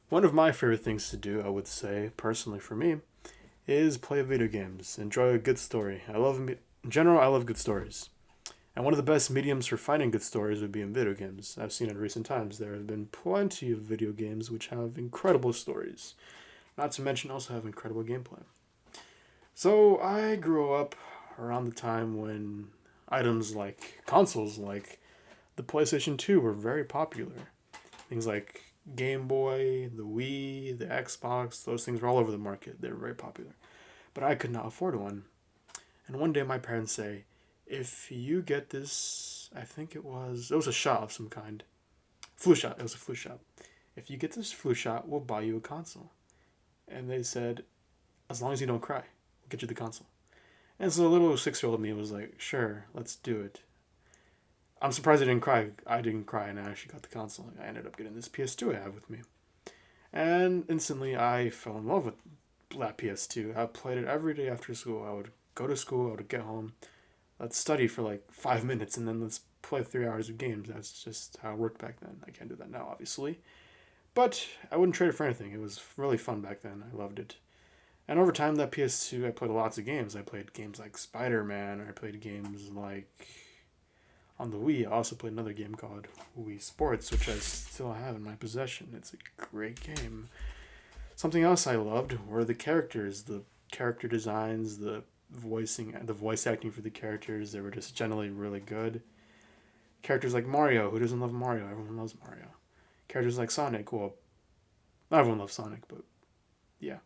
One of my favorite things to do, I would say, personally for me, is play video games. Enjoy a good story. In general, I love good stories. And one of the best mediums for finding good stories would be in video games. I've seen in recent times there have been plenty of video games which have incredible stories, not to mention also have incredible gameplay. So I grew up around the time when items like consoles like the PlayStation 2 were very popular. Things like Game Boy, the Wii, the Xbox, those things were all over the market. They were very popular. But I could not afford one. And one day my parents say, if you get this, it was a shot of some kind. Flu shot. It was a flu shot. If you get this flu shot, we'll buy you a console. And they said, as long as you don't cry, we'll get you the console. And so the little 6-year-old me was like, sure, let's do it. I'm surprised I didn't cry. I didn't cry and I actually got the console. I ended up getting this PS2 I have with me. And instantly I fell in love with that PS2. I played it every day after school. I would go to school, I would get home, let's study for like 5 minutes, and then let's play 3 hours of games. That's just how it worked back then. I can't do that now, obviously. But I wouldn't trade it for anything. It was really fun back then. I loved it. And over time, that PS2, I played lots of games. I played games like Spider Man, or I played games like on the Wii. I also played another game called Wii Sports, which I still have in my possession. It's a great game. Something else I loved were the characters, the character designs, the voice acting for the characters. They were just generally really good. Characters like Mario, who doesn't love Mario? Everyone loves Mario. Characters like Sonic, well, not everyone loves Sonic, but yeah.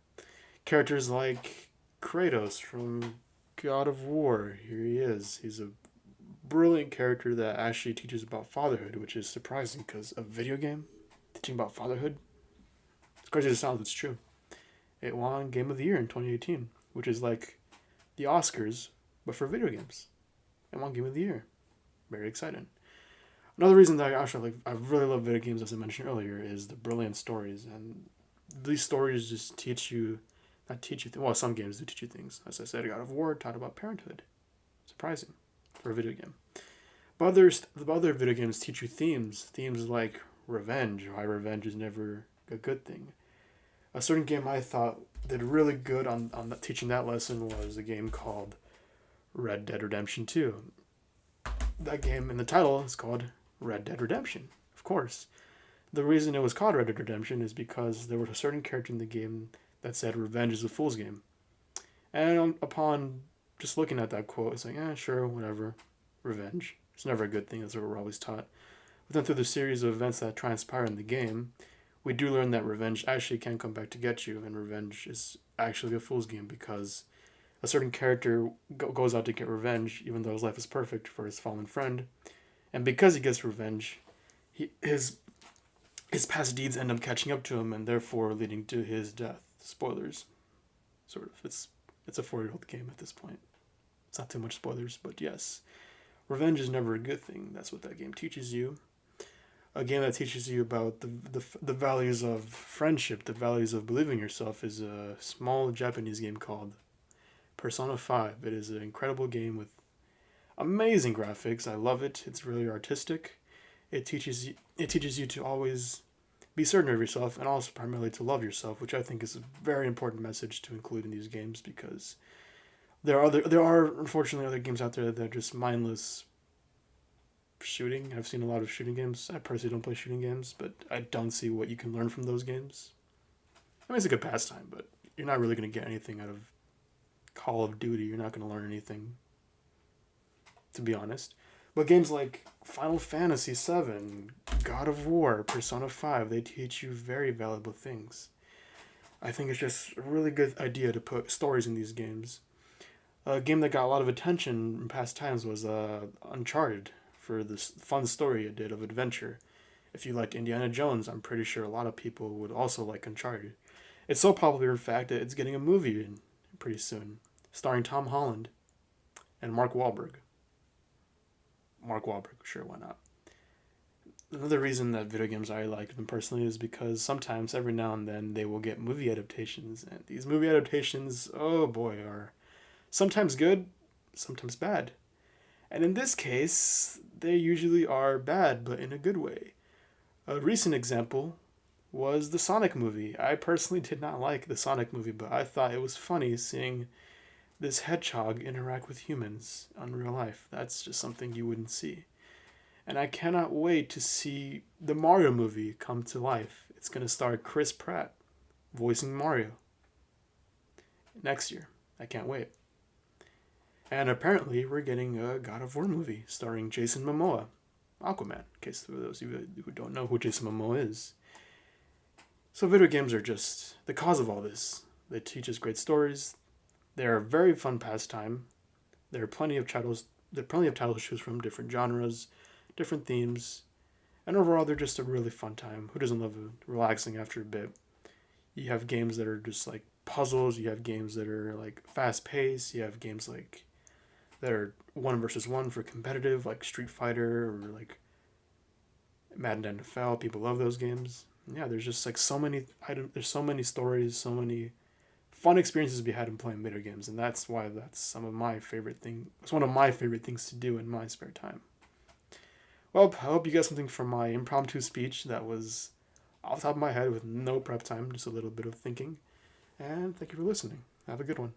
Characters like Kratos from God of War, here he is. He's a brilliant character that actually teaches about fatherhood, which is surprising because a video game teaching about fatherhood, as crazy as it sounds, it's true. It won Game of the Year in 2018, which is like the Oscars, but for video games. It won Game of the Year. Very exciting. Another reason that I really love video games, as I mentioned earlier, is the brilliant stories, and these stories just teach you, not teach you, well, some games do teach you things. As I said, God of War taught about parenthood. Surprising for a video game. The other video games teach you themes like revenge, why revenge is never a good thing. A certain game I thought did really good on teaching that lesson was a game called Red Dead Redemption 2. That game in the title is called Red Dead Redemption, of course. The reason it was called Red Dead Redemption is because there was a certain character in the game that said revenge is a fool's game. And upon just looking at that quote, it's like, sure, whatever, revenge. It's never a good thing, that's what we're always taught. But then through the series of events that transpire in the game, we do learn that revenge actually can come back to get you, and revenge is actually a fool's game because a certain character goes out to get revenge, even though his life is perfect for his fallen friend, and because he gets revenge, his past deeds end up catching up to him, and therefore leading to his death. Spoilers, sort of. It's a 4-year-old game at this point. It's not too much spoilers, but yes, revenge is never a good thing. That's what that game teaches you. A game that teaches you about the values of friendship, the values of believing in yourself, is a small Japanese game called Persona 5. It is an incredible game with amazing graphics. I love it. It's really artistic. It teaches you to always be certain of yourself and also primarily to love yourself, which I think is a very important message to include in these games because there are unfortunately other games out there that are just mindless shooting. I've seen a lot of shooting games. I personally don't play shooting games, but I don't see what you can learn from those games. I mean, it's a good pastime, but you're not really going to get anything out of Call of Duty. You're not going to learn anything, to be honest. But games like Final Fantasy VII, God of War, Persona 5, they teach you very valuable things. I think it's just a really good idea to put stories in these games. A game that got a lot of attention in past times was Uncharted for this fun story it did of adventure. If you liked Indiana Jones, I'm pretty sure a lot of people would also like Uncharted. It's so popular, in fact, that it's getting a movie in pretty soon, starring Tom Holland and Mark Wahlberg. Mark Wahlberg, sure, why not? Another reason that video games I like them personally is because sometimes, every now and then, they will get movie adaptations, and these movie adaptations, oh boy, are sometimes good, sometimes bad. And in this case, they usually are bad, but in a good way. A recent example was the Sonic movie. I personally did not like the Sonic movie, but I thought it was funny seeing this hedgehog interact with humans in real life. That's just something you wouldn't see. And I cannot wait to see the Mario movie come to life. It's going to star Chris Pratt voicing Mario next year. I can't wait. And apparently, we're getting a God of War movie starring Jason Momoa, Aquaman, in case for those of you who don't know who Jason Momoa is. So, video games are just the cause of all this. They teach us great stories. They're a very fun pastime. There are plenty of titles. There are plenty of titles to choose from, different genres, different themes, and overall, they're just a really fun time. Who doesn't love relaxing after a bit? You have games that are just like puzzles. You have games that are like fast paced. You have games like that are one versus one for competitive, like Street Fighter or like Madden NFL. People love those games. Yeah, there's just like so many items. There's so many stories, so many fun experiences to be had in playing video games, and that's why that's some of my favorite thing. It's one of my favorite things to do in my spare time. Well, I hope you got something from my impromptu speech that was off the top of my head with no prep time, just a little bit of thinking. And thank you for listening. Have a good one.